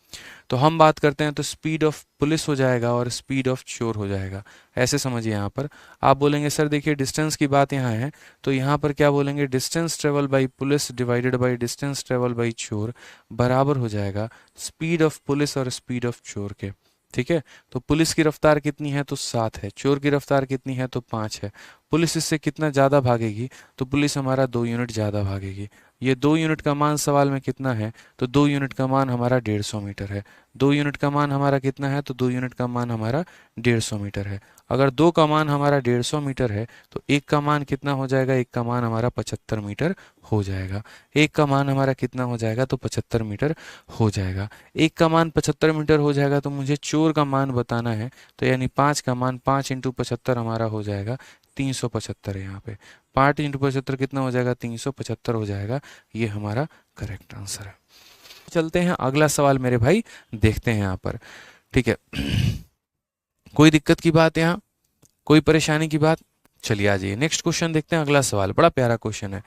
तो हम बात करते हैं तो स्पीड ऑफ पुलिस हो जाएगा और स्पीड ऑफ चोर हो जाएगा। ऐसे समझिए, यहाँ पर आप बोलेंगे सर देखिए डिस्टेंस की बात यहाँ है, तो यहाँ पर क्या बोलेंगे, distance travel by police divided by distance travel by चोर बराबर हो जाएगा स्पीड ऑफ पुलिस और स्पीड ऑफ चोर के। ठीक है, तो पुलिस की रफ्तार कितनी है, तो 7 है, चोर की रफ्तार कितनी है, तो 5 है। पुलिस इससे कितना ज़्यादा भागेगी, तो पुलिस हमारा 2 यूनिट ज़्यादा भागेगी। ये 2 यूनिट का मान सवाल में कितना है, तो 2 यूनिट का मान हमारा 150 मीटर है। 2 यूनिट का मान हमारा कितना है, तो 2 यूनिट का मान हमारा 150 मीटर है। अगर 2 का मान हमारा 150 मीटर है तो 1 का मान कितना हो जाएगा, 1 का मान हमारा 75 मीटर हो जाएगा। 1 का मान हमारा कितना हो जाएगा, तो 75 मीटर हो जाएगा। 1 का मान 75 मीटर हो जाएगा, तो मुझे चोर का मान बताना है, तो यानी 5 का मान 5 × 75 हमारा हो जाएगा 375 है। यहाँ पे 5 × 75 कितना हो जाएगा, 375 हो जाएगा। ये हमारा करेक्ट आंसर है। चलते हैं अगला सवाल मेरे भाई, देखते हैं यहाँ पर। ठीक है, कोई दिक्कत की बात यहाँ, कोई परेशानी की बात, चलिए आ जाइए नेक्स्ट क्वेश्चन देखते हैं। अगला सवाल बड़ा प्यारा क्वेश्चन है।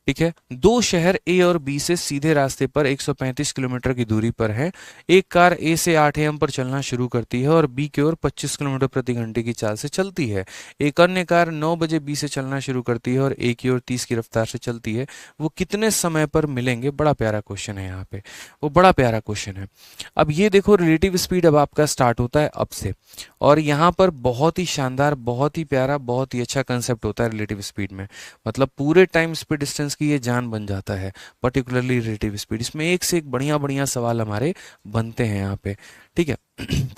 ठीक है, दो शहर ए और बी से सीधे रास्ते पर 135 किलोमीटर की दूरी पर है। एक कार ए से 8 AM पर चलना शुरू करती है और बी की ओर 25 किलोमीटर प्रति घंटे की चाल से चलती है। एक अन्य कार 9 बजे बी से चलना शुरू करती है और ए की ओर 30 की रफ्तार से चलती है। वो कितने समय पर मिलेंगे? बड़ा प्यारा क्वेश्चन है यहाँ पे, वो बड़ा प्यारा क्वेश्चन है। अब ये देखो, रिलेटिव स्पीड अब आपका स्टार्ट होता है अब से, और यहाँ पर बहुत ही शानदार, बहुत ही प्यारा, बहुत ही अच्छा कंसेप्ट होता है रिलेटिव स्पीड में। मतलब पूरे टाइम स्पीड डिस्टेंस की ये जान बन जाता है, पर्टिकुलरली रिलेटिव स्पीड। इसमें एक से एक बढ़िया बढ़िया सवाल हमारे बनते हैं यहाँ पे, ठीक है।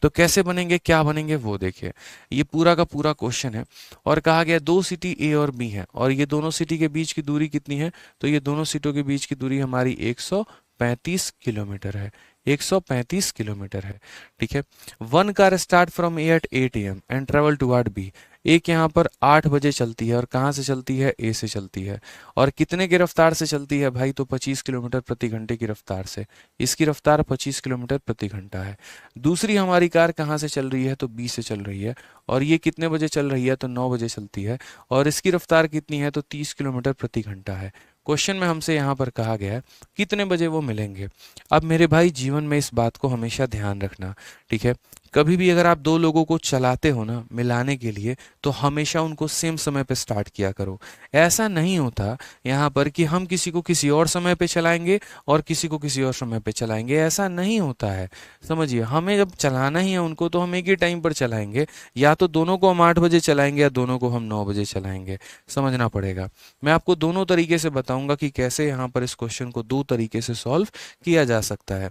तो कैसे बनेंगे, क्या बनेंगे, वो देखिए। ये पूरा का पूरा क्वेश्चन है और कहा गया दो सिटी ए और बी है और ये दोनों सिटी के बीच की दूरी कितनी है? तो ये दोनों सिटों के बीच की दूरी हमारी 135 किलोमीटर है, 135 किलोमीटर है, ठीक है। One car start from A at 8 AM and travel toward B. एक यहाँ पर 8 बजे चलती है और कहाँ से चलती है? ए से चलती है। और कितने की रफ्तार से चलती है भाई? तो 25 किलोमीटर प्रति घंटे की रफ्तार से। इसकी रफ्तार 25 किलोमीटर प्रति घंटा है। दूसरी हमारी कार कहाँ से चल रही है? तो बी से चल रही है और ये कितने बजे चल रही है? तो 9 बजे चलती है और इसकी रफ्तार कितनी है? तो 30 किलोमीटर प्रति घंटा है। क्वेश्चन में हमसे यहाँ पर कहा गया है कितने बजे वो मिलेंगे। अब मेरे भाई जीवन में इस बात को हमेशा ध्यान रखना, ठीक है। कभी भी अगर आप दो लोगों को चलाते हो ना मिलाने के लिए, तो हमेशा उनको सेम समय पे स्टार्ट किया करो। ऐसा नहीं होता यहाँ पर कि हम किसी को किसी और समय पे चलाएंगे और किसी को किसी और समय पे चलाएंगे, ऐसा नहीं होता है। समझिए, हमें जब चलाना ही है उनको तो हम एक ही टाइम पर चलाएंगे, या तो दोनों को हम 8 बजे चलाएंगे या दोनों को हम 9 बजे चलाएंगे। समझना पड़ेगा। मैं आपको दोनों तरीके से बताऊंगा कि कैसे यहाँ पर इस क्वेश्चन को दो तरीके से सॉल्व किया जा सकता है।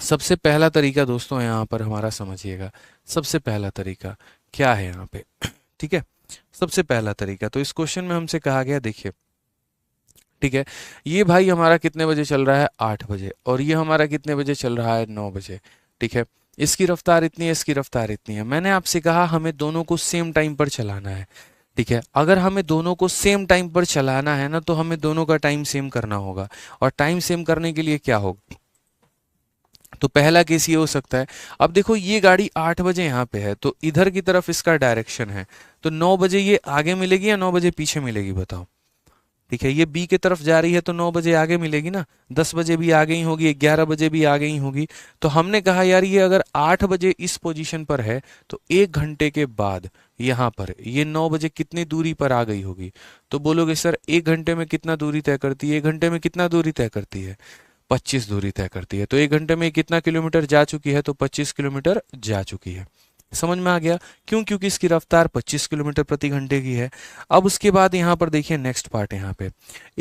सबसे पहला तरीका दोस्तों यहाँ पर हमारा समझिएगा, सबसे पहला तरीका क्या है यहाँ पे, ठीक है। सबसे पहला तरीका, तो इस क्वेश्चन में हमसे कहा गया, देखिए, ठीक है, ये भाई हमारा कितने बजे चल रहा है? 8 बजे। और ये हमारा कितने बजे चल रहा है? 9 बजे, ठीक है। इसकी रफ्तार इतनी है, इसकी रफ्तार इतनी है। मैंने आपसे कहा हमें दोनों को सेम टाइम पर चलाना है, ठीक है। अगर हमें दोनों को सेम टाइम पर चलाना है ना, तो हमें दोनों का टाइम सेम करना होगा। और टाइम सेम करने के लिए क्या होगा? तो पहला केस ये हो सकता है, अब देखो ये गाड़ी 8 बजे यहाँ पे है तो इधर की तरफ इसका डायरेक्शन है, तो 9 बजे ये आगे मिलेगी या 9 बजे पीछे मिलेगी? बताओ, ठीक है। ये बी की तरफ जा रही है तो 9 बजे आगे मिलेगी ना, 10 बजे भी आगे ही होगी, 11 बजे भी आगे ही होगी। तो हमने कहा यार ये अगर 8 बजे इस पोजीशन पर है तो 1 घंटे के बाद यहाँ पर ये 9 बजे कितनी दूरी पर आ गई होगी? तो बोलोगे सर 1 घंटे में कितना दूरी तय करती है? 1 घंटे में कितना दूरी तय करती है? 25 दूरी तय करती है। तो 1 घंटे में कितना किलोमीटर जा चुकी है? तो 25 किलोमीटर जा चुकी है। समझ में आ गया? क्यों? क्योंकि इसकी रफ्तार 25 किलोमीटर प्रति घंटे की है। अब उसके बाद यहाँ पर देखिए नेक्स्ट पार्ट, यहाँ पे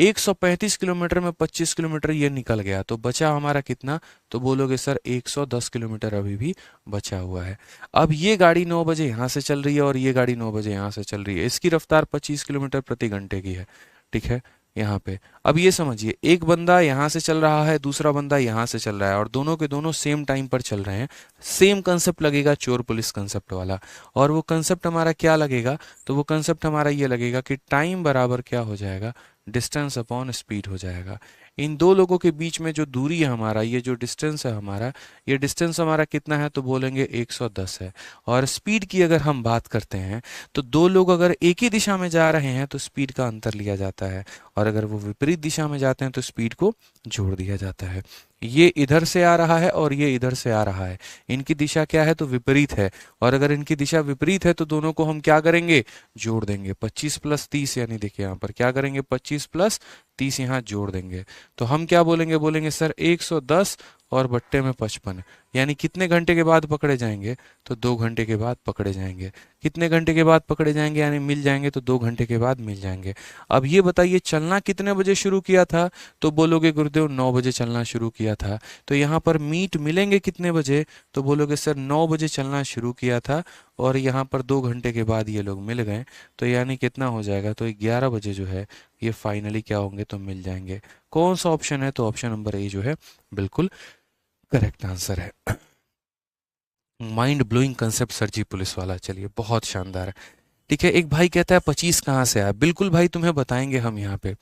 135 किलोमीटर में 25 किलोमीटर ये निकल गया, तो बचा हमारा कितना? तो बोलोगे सर 110 किलोमीटर अभी भी बचा हुआ है। अब ये गाड़ी 9 बजे यहाँ से चल रही है और ये गाड़ी 9 बजे यहाँ से चल रही है, इसकी रफ्तार 25 किलोमीटर प्रति घंटे की है, ठीक है। यहाँ पे अब ये समझिए, एक बंदा यहाँ से चल रहा है, दूसरा बंदा यहाँ से चल रहा है और दोनों के दोनों सेम टाइम पर चल रहे हैं। सेम कंसेप्ट लगेगा, चोर पुलिस कंसेप्ट वाला। और वो कंसेप्ट हमारा क्या लगेगा? तो वो कंसेप्ट हमारा ये लगेगा कि टाइम बराबर क्या हो जाएगा? डिस्टेंस अपॉन स्पीड हो जाएगा। इन दो लोगों के बीच में जो दूरी है हमारा, ये जो डिस्टेंस है हमारा, ये डिस्टेंस हमारा कितना है? तो बोलेंगे 110 है। और स्पीड की अगर हम बात करते हैं तो दो लोग अगर एक ही दिशा में जा रहे हैं तो स्पीड का अंतर लिया जाता है, और अगर वो विपरीत दिशा में जाते हैं तो स्पीड को जोड़ दिया जाता है। ये इधर से आ रहा है और ये इधर से आ रहा है, इनकी दिशा क्या है? तो विपरीत है। और अगर इनकी दिशा विपरीत है तो दोनों को हम क्या करेंगे? जोड़ देंगे। 25 + 30, यानी देखिए यहाँ पर क्या करेंगे? 25 + 30 यहाँ जोड़ देंगे। तो हम क्या बोलेंगे? बोलेंगे सर 110 और बट्टे में 55, यानी कितने घंटे के बाद पकड़े जाएंगे? तो 2 घंटे के बाद पकड़े जाएंगे। कितने घंटे के बाद पकड़े जाएंगे? यानी मिल जाएंगे तो 2 घंटे के बाद मिल जाएंगे। अब ये बताइए चलना कितने बजे शुरू किया था? तो बोलोगे गुरुदेव 9 बजे चलना शुरू किया था। तो यहाँ पर मीट मिलेंगे कितने बजे? तो बोलोगे सर 9 बजे चलना शुरू किया था और यहाँ पर 2 घंटे के बाद ये लोग मिल गए, तो यानी कितना हो जाएगा? तो 11 बजे जो है ये फाइनली क्या होंगे? तो मिल जाएंगे। कौन सा ऑप्शन है? तो ऑप्शन नंबर ए जो है बिल्कुल करेक्ट आंसर है। माइंड ब्लोइंग कंसेप्ट सर जी पुलिस वाला, चलिए बहुत शानदार है। ठीक है, एक भाई कहता है 25 कहाँ से आया? बिल्कुल भाई तुम्हें बताएंगे हम यहाँ पे।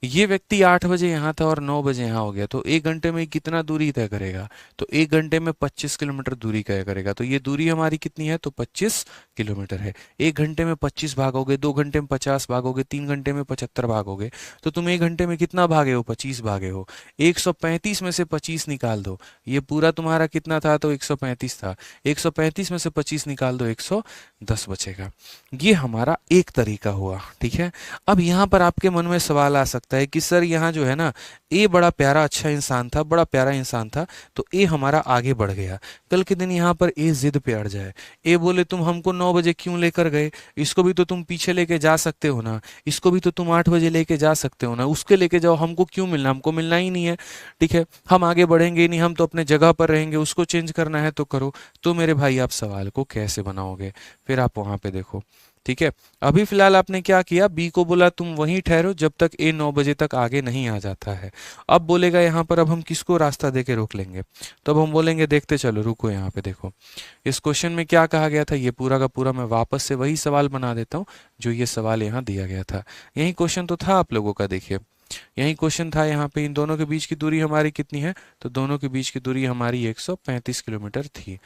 ये व्यक्ति 8 बजे यहाँ था और 9 बजे यहाँ हो गया, तो 1 घंटे में कितना दूरी तय करेगा? तो 1 घंटे में 25 किलोमीटर दूरी तय करेगा। तो ये दूरी हमारी कितनी है? तो 25 किलोमीटर है। 1 घंटे में 25 भागोगे, 2 घंटे में 50 भागोगे, 3 घंटे में 75 भागोगे, तो तुम 1 घंटे में कितना भागे हो? 25 भागे हो। 135 में से 25 निकाल दो, ये पूरा तुम्हारा कितना था? तो 135 था। 135 में से 25 निकाल दो, 110 बचेगा। ये हमारा एक तरीका हुआ, ठीक है। अब यहाँ पर आपके मन में सवाल आ सकता है कि सर यहाँ जो है ना, ए बड़ा प्यारा अच्छा इंसान था, बड़ा प्यारा इंसान था, तो ए हमारा आगे बढ़ गया। कल के दिन यहाँ पर ए जिद पे अड़ जाए, ए बोले तुम हमको 9 बजे क्यों लेकर गए? इसको भी तो तुम पीछे लेके जा सकते हो ना, इसको भी तो तुम 8 बजे लेके जा सकते हो ना, उसके लेके जाओ, हमको क्यों मिलना? हमको मिलना ही नहीं है, ठीक है। हम आगे बढ़ेंगे ही नहीं, हम तो अपने जगह पर रहेंगे, उसको चेंज करना है तो करो। तो मेरे भाई आप सवाल को कैसे बनाओगे? फिर आप वहां पे देखो, ठीक है। अभी फिलहाल आपने क्या किया? बी को बोला तुम वहीं ठहरो जब तक ए 9 बजे तक आगे नहीं आ जाता है। अब बोलेगा यहाँ पर, अब हम किसको रास्ता देके रोक लेंगे? तो अब हम बोलेंगे देखते चलो, रुको यहाँ पे देखो, इस क्वेश्चन में क्या कहा गया था, ये पूरा का पूरा मैं वापस से वही सवाल बना देता हूँ जो ये सवाल यहाँ दिया गया था। यही क्वेश्चन तो था आप लोगों का, देखिए यही क्वेश्चन था। यहाँ पे इन दोनों के बीच की दूरी हमारी कितनी है? तो दोनों के बीच की दूरी हमारी 135 किलोमीटर थी।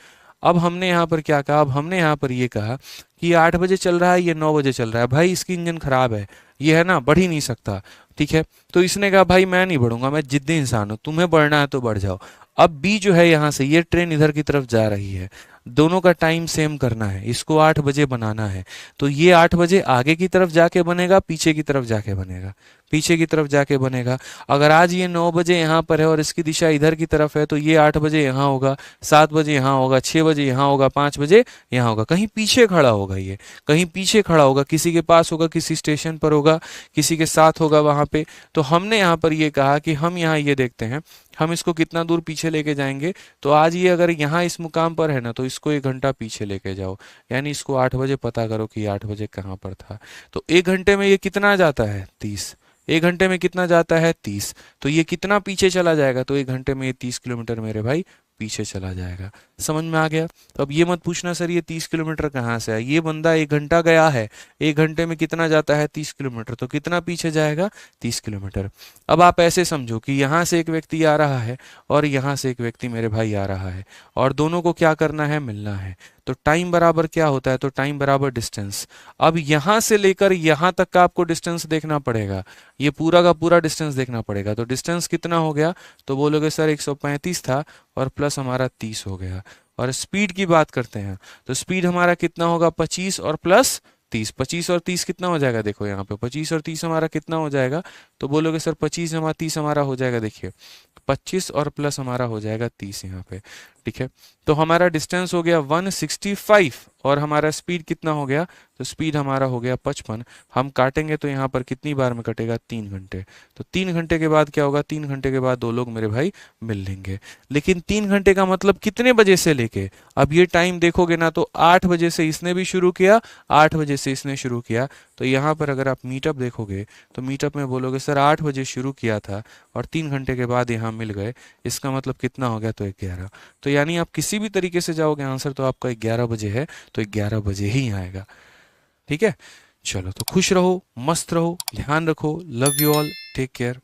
अब हमने यहाँ पर क्या कहा? अब हमने यहाँ पर ये कहा कि 8 बजे चल रहा है, ये 9 बजे चल रहा है, भाई इसकी इंजन खराब है, ये है ना, बढ़ ही नहीं सकता, ठीक है। तो इसने कहा भाई मैं नहीं बढ़ूंगा, मैं जिद्दी इंसान हूं, तुम्हें बढ़ना है तो बढ़ जाओ। अब बी जो है, यहाँ से ये ट्रेन इधर की तरफ जा रही है, दोनों का टाइम सेम करना है, इसको 8 बजे बनाना है, तो ये 8 बजे आगे की तरफ जाके बनेगा, पीछे की तरफ जाके बनेगा, पीछे की तरफ जाके बनेगा। अगर आज ये 9 बजे यहाँ पर है और इसकी दिशा इधर की तरफ है, तो ये 8 बजे यहाँ होगा, 7 बजे यहाँ होगा, 6 बजे यहाँ होगा, 5 बजे यहाँ होगा, कहीं पीछे खड़ा होगा, ये कहीं पीछे खड़ा होगा, किसी के पास होगा, किसी स्टेशन पर होगा, किसी के साथ होगा वहां पे। तो हमने यहाँ पर ये कहा कि हम यहाँ ये देखते हैं, हम इसको कितना दूर पीछे लेके जाएंगे। तो आज ये अगर यहाँ इस मुकाम पर है ना, तो इसको 1 घंटा पीछे लेके जाओ, यानी इसको 8 बजे पता करो कि 8 बजे कहाँ पर था। तो 1 घंटे में ये कितना जाता है? 30। 1 घंटे में कितना जाता है? 30। तो ये कितना पीछे चला जाएगा? तो 1 घंटे में ये 30 किलोमीटर मेरे भाई पीछे चला जाएगा। समझ में आ गया? तो अब ये मत पूछना सर ये 30 किलोमीटर कहाँ से है, ये बंदा 1 घंटा गया है, 1 घंटे में कितना जाता है? 30 किलोमीटर, तो कितना पीछे जाएगा? 30 किलोमीटर। अब आप ऐसे समझो कि यहाँ से एक व्यक्ति आ रहा है और यहाँ से एक व्यक्ति मेरे भाई आ रहा है, और दोनों को क्या करना है? मिलना है। तो टाइम बराबर क्या होता है? तो टाइम बराबर डिस्टेंस। अब यहाँ से लेकर यहाँ तक का आपको डिस्टेंस देखना पड़ेगा, ये पूरा का पूरा डिस्टेंस देखना पड़ेगा। तो डिस्टेंस कितना हो गया? तो बोलोगे सर 135 था और प्लस हमारा 30 हो गया। और स्पीड की बात करते हैं, तो स्पीड हमारा कितना होगा? 25 और प्लस 30। 25 और 30 कितना हो जाएगा? देखो यहाँ पे 25 और 30 हमारा कितना हो जाएगा? तो बोलोगे सर 25 हमारा 30 हमारा हो जाएगा, देखिए 25 और प्लस हमारा हो जाएगा 30 यहाँ पे, ठीक है। तो हमारा डिस्टेंस हो गया 165 और हमारा स्पीड कितना हो गया? तो स्पीड हमारा हो गया 55। हम काटेंगे तो यहाँ पर कितनी बार में कटेगा? 3 घंटे। तो 3 घंटे के बाद क्या होगा? 3 घंटे के बाद दो लोग मेरे भाई मिल लेंगे। लेकिन 3 घंटे का मतलब कितने बजे से लेके? अब ये टाइम देखोगे ना, तो 8 बजे से इसने भी शुरू किया, 8 बजे से इसने शुरू किया। तो यहाँ पर अगर आप मीटअप देखोगे तो मीटअप में बोलोगे सर 8 बजे शुरू किया था और 3 घंटे के बाद यहाँ मिल गए, इसका मतलब कितना हो गया? तो 11। तो यानी आप किसी भी तरीके से जाओगे आंसर तो आपका 11 बजे है, तो 11 बजे ही आएगा, ठीक है। चलो तो खुश रहो, मस्त रहो, ध्यान रखो, love you all, take care.